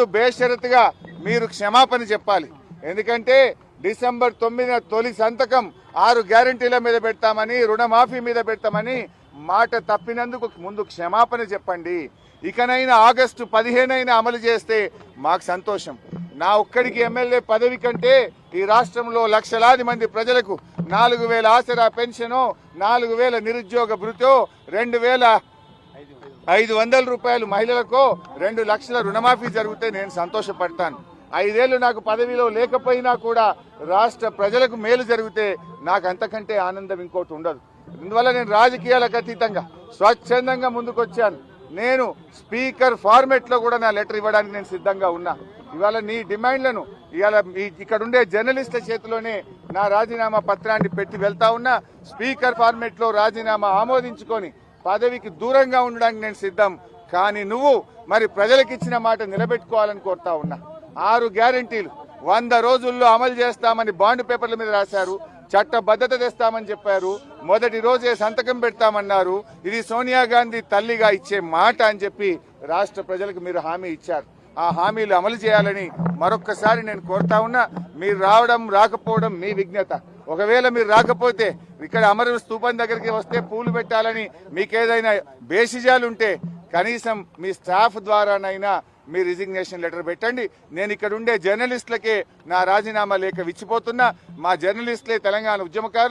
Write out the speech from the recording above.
ముందు బేషరతుగా మీరు క్షమాపణ చెప్పాలి. ఎందుకంటే డిసెంబర్ 9న తొలి సంతకం 6 గ్యారంటీల మీద పెడతామని, రుణమాఫీ మీద పెడతామని మాట తప్పినందుకు ముందు క్షమాపణ చెప్పండి. ఇకనైనా ఆగస్టు 15 అమలు చేస్తే మాకు సంతోషం. నా ఒక్కడికి ఎమ్మెల్యే పదవి కంటే ఈ రాష్ట్రంలో లక్షలాది మంది ప్రజలకు 4000 ఆసరా పెన్షనో, 4000 నిరుద్యోగ భృతో, 2500 రూపాయలు మహిళలకో, 2 లక్షల రుణమాఫీ జరిగితే నేను సంతోషపడతాను. 5 ఏళ్లు నాకు పదవిలో లేకపోయినా కూడా రాష్ట్ర ప్రజలకు మేలు జరిగితే నాకు అంతకంటే ఆనందం ఇంకోటి ఉండదు. అందువల్ల నేను రాజకీయాలకు అతీతంగా స్వచ్ఛందంగా ముందుకొచ్చాను. నేను స్పీకర్ ఫార్మెట్ లో కూడా నా లెటర్ ఇవ్వడానికి నేను సిద్ధంగా ఉన్నా. ఇవాళ నీ డిమాండ్లను ఇవాళ ఇక్కడ ఉండే జర్నలిస్టుల చేతిలోనే నా రాజీనామా పత్రాన్ని పెట్టి వెళ్తా ఉన్నా. స్పీకర్ ఫార్మెట్ లో రాజీనామా ఆమోదించుకొని పదవికి దూరంగా ఉండడానికి నేను సిద్ధం. కానీ నువ్వు మరి ప్రజలకు ఇచ్చిన మాట నిలబెట్టుకోవాలని కోరుతా ఉన్నా. 6 గ్యారంటీలు 100 రోజుల్లో అమలు చేస్తామని బాండ్ పేపర్ల మీద రాశారు. చట్టబద్ధత తెస్తామని చెప్పారు. మొదటి రోజే సంతకం పెడతామన్నారు. ఇది సోనియా గాంధీ తల్లిగా ఇచ్చే మాట అని చెప్పి రాష్ట్ర ప్రజలకు మీరు హామీ ఇచ్చారు. ఆ హామీలు అమలు చేయాలని మరొక్కసారి నేను కోరుతా ఉన్నా. మీరు రావడం రాకపోవడం మీ విజ్ఞత. ఒకవేళ మీరు రాకపోతే ఇక్కడ అమర స్తూపం దగ్గరికి వస్తే పూలు పెట్టాలని మీకేదైనా బేసిజాలుంటే కనీసం మీ స్టాఫ్ ద్వారానైనా మీ రిజిగ్నేషన్ లెటర్ పెట్టండి. నేను ఇక్కడ ఉండే జర్నలిస్టులకే నా రాజీనామా లేఖ ఇచ్చిపోతున్నా. మా జర్నలిస్టులే తెలంగాణ ఉద్యమకారులు.